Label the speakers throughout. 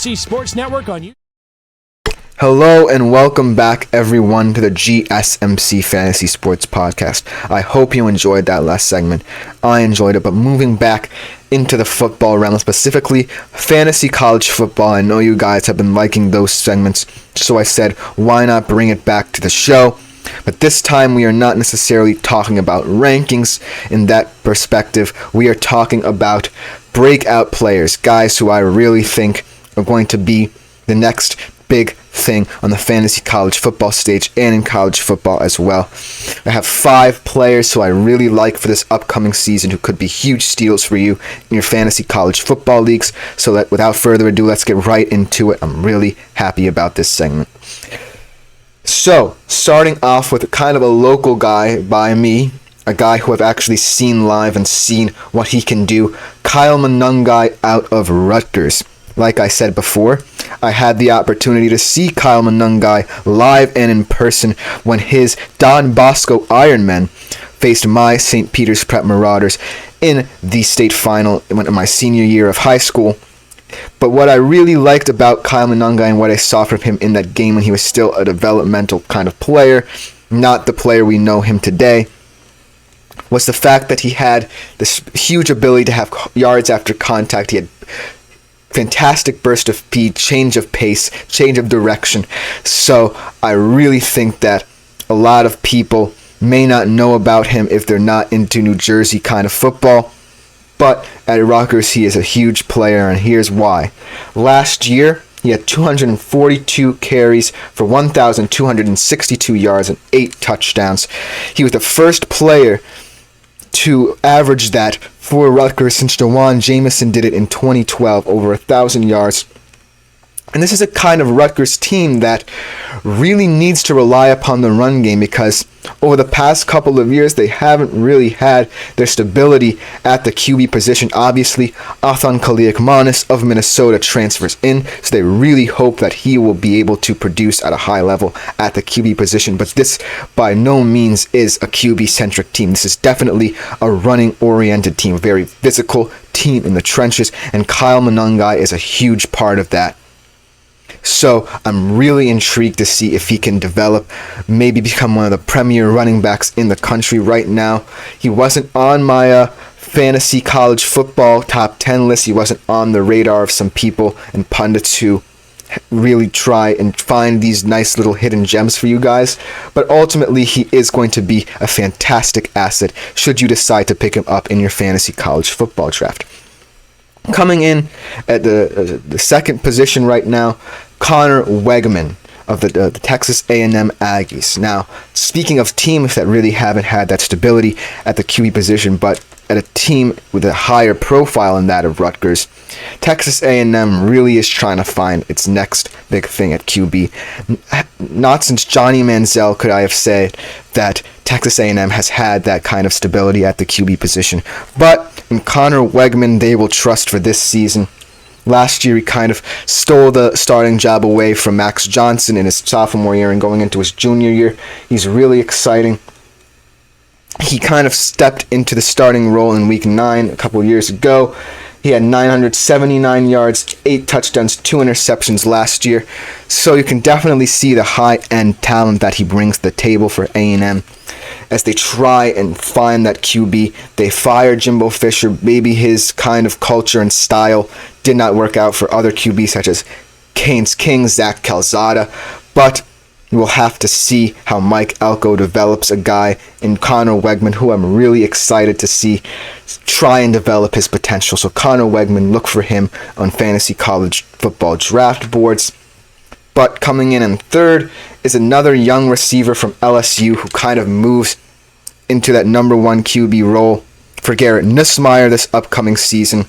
Speaker 1: GSMC Sports Network on YouTube.
Speaker 2: Hello and welcome back everyone to the GSMC Fantasy Sports Podcast. I hope you enjoyed that last segment. I enjoyed it, but moving back into the football realm, specifically fantasy college football, I know you guys have been liking those segments, so I said, why not bring it back to the show? But this time we are not necessarily talking about rankings in that perspective. We are talking about breakout players, guys who I really think are going to be the next big thing on the fantasy college football stage and in college football as well. I have 5 players who I really like for this upcoming season who could be huge steals for you in your fantasy college football leagues. So without further ado, let's get right into it. I'm really happy about this segment. So, starting off with kind of a local guy by me, a guy who I've actually seen live and seen what he can do, Kyle Monangai out of Rutgers. Like I said before, I had the opportunity to see Kyle Monangai live and in person when his Don Bosco Ironmen faced my St. Peter's Prep Marauders in the state final in my senior year of high school. But what I really liked about Kyle Monangai and what I saw from him in that game when he was still a developmental kind of player, not the player we know him today, was the fact that he had this huge ability to have yards after contact. He had fantastic burst of speed, change of pace, change of direction. So I really think that a lot of people may not know about him if they're not into New Jersey kind of football. But at Rutgers, he is a huge player, and here's why. Last year, he had 242 carries for 1,262 yards and 8 touchdowns. He was the first player to average that for Rutgers since Jawan Jamison did it in 2012, over 1,000 yards. And this is a kind of Rutgers team that really needs to rely upon the run game because over the past couple of years, they haven't really had their stability at the QB position. Obviously, Athan Kaliakmanis of Minnesota transfers in, so they really hope that he will be able to produce at a high level at the QB position. But this, by no means, is a QB-centric team. This is definitely a running-oriented team, a very physical team in the trenches, and Kyle Monangai is a huge part of that. So I'm really intrigued to see if he can develop, maybe become one of the premier running backs in the country right now. He wasn't on my fantasy college football top 10 list. He wasn't on the radar of some people and pundits who really try and find these nice little hidden gems for you guys. But ultimately, he is going to be a fantastic asset should you decide to pick him up in your fantasy college football draft. Coming in at the second position right now, Connor Wegman of the Texas A&M Aggies. Now, speaking of teams that really haven't had that stability at the QB position, but at a team with a higher profile than that of Rutgers, Texas A&M really is trying to find its next big thing at QB. Not since Johnny Manziel could I have said that Texas A&M has had that kind of stability at the QB position. But in Connor Wegman, they will trust for this season. Last year, he kind of stole the starting job away from Max Johnson in his sophomore year and going into his junior year. He's really exciting. He kind of stepped into the starting role in Week 9 a couple years ago. He had 979 yards, 8 touchdowns, 2 interceptions last year. So you can definitely see the high-end talent that he brings to the table for A&M. As they try and find that QB, they fire Jimbo Fisher. Maybe his kind of culture and style did not work out for other QBs such as Canes King, Zach Calzada. But we'll have to see how Mike Elko develops a guy in Connor Wegman, who I'm really excited to see try and develop his potential. So Connor Wegman, look for him on fantasy college football draft boards. But coming in third is another young receiver from LSU who kind of moves into that number 1 QB role for Garrett Nussmeier this upcoming season.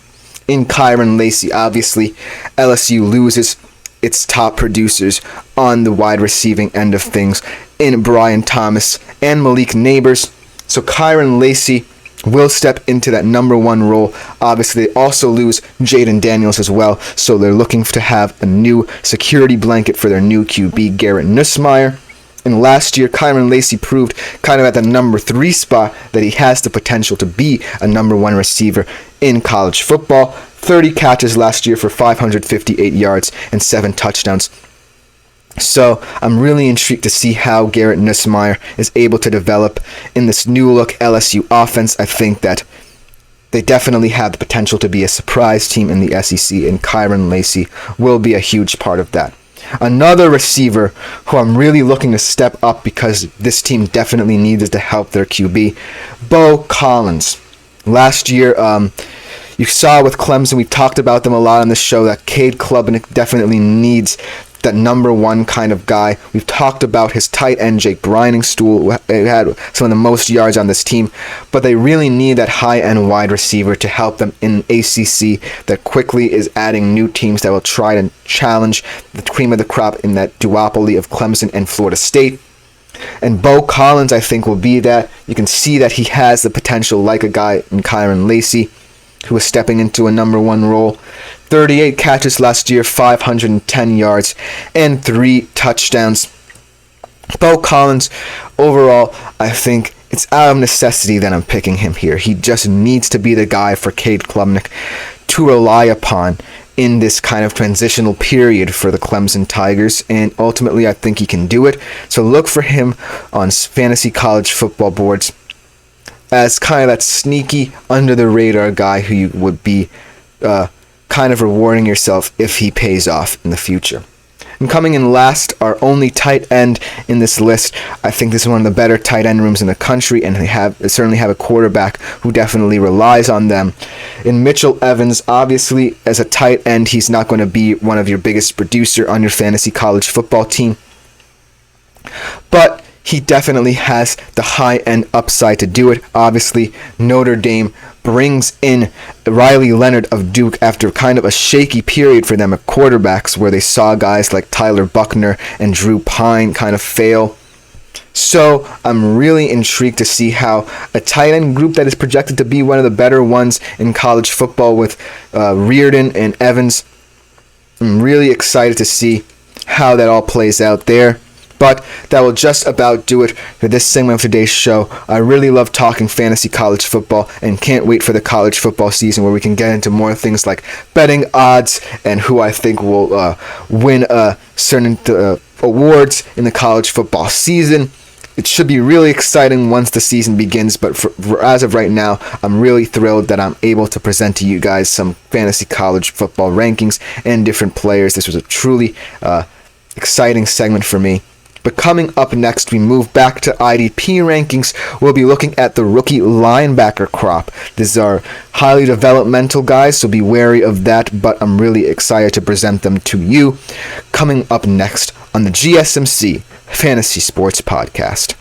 Speaker 2: In Kyron Lacey, obviously, LSU loses its top producers on the wide receiving end of things in Brian Thomas and Malik Neighbors. So Kyron Lacey will step into that number 1 role. Obviously, they also lose Jaden Daniels as well, so they're looking to have a new security blanket for their new QB, Garrett Nussmeier. And last year, Kyron Lacey proved kind of at the number 3 spot that he has the potential to be a number 1 receiver in college football. 30 catches last year for 558 yards and 7 touchdowns. So I'm really intrigued to see how Garrett Nussmeier is able to develop in this new look LSU offense. I think that they definitely have the potential to be a surprise team in the SEC, and Kyron Lacey will be a huge part of that. Another receiver who I'm really looking to step up because this team definitely needs to help their QB, Bo Collins. Last year, you saw with Clemson, we talked about them a lot on the show, that Cade Klubnik definitely needs that number 1 kind of guy. We've talked about his tight end, Jake Briningstool, who had some of the most yards on this team, but they really need that high-end wide receiver to help them in ACC that quickly is adding new teams that will try to challenge the cream of the crop in that duopoly of Clemson and Florida State. And Bo Collins, I think, will be that. You can see that he has the potential like a guy in Kyron Lacey, who is stepping into a number 1 role. 38 catches last year, 510 yards, and 3 touchdowns. Bo Collins, overall, I think it's out of necessity that I'm picking him here. He just needs to be the guy for Cade Klubnik to rely upon in this kind of transitional period for the Clemson Tigers, and ultimately I think he can do it. So look for him on fantasy college football boards as kind of that sneaky, under-the-radar guy who you would be kind of rewarding yourself if he pays off in the future. And coming in last, our only tight end in this list, I think this is one of the better tight end rooms in the country, and they certainly have a quarterback who definitely relies on them. In Mitchell Evans, obviously, as a tight end, he's not going to be one of your biggest producer on your fantasy college football team, but he definitely has the high-end upside to do it. Obviously, Notre Dame brings in Riley Leonard of Duke after kind of a shaky period for them at quarterbacks, where they saw guys like Tyler Buckner and Drew Pine kind of fail. So I'm really intrigued to see how a tight end group that is projected to be one of the better ones in college football with Reardon and Evans, I'm really excited to see how that all plays out there. But that will just about do it for this segment of today's show. I really love talking fantasy college football and can't wait for the college football season where we can get into more things like betting odds and who I think will win certain awards in the college football season. It should be really exciting once the season begins, but for as of right now, I'm really thrilled that I'm able to present to you guys some fantasy college football rankings and different players. This was a truly exciting segment for me. But coming up next, we move back to IDP rankings. We'll be looking at the rookie linebacker crop. These are highly developmental guys, so be wary of that, but I'm really excited to present them to you. Coming up next on the GSMC Fantasy Sports Podcast.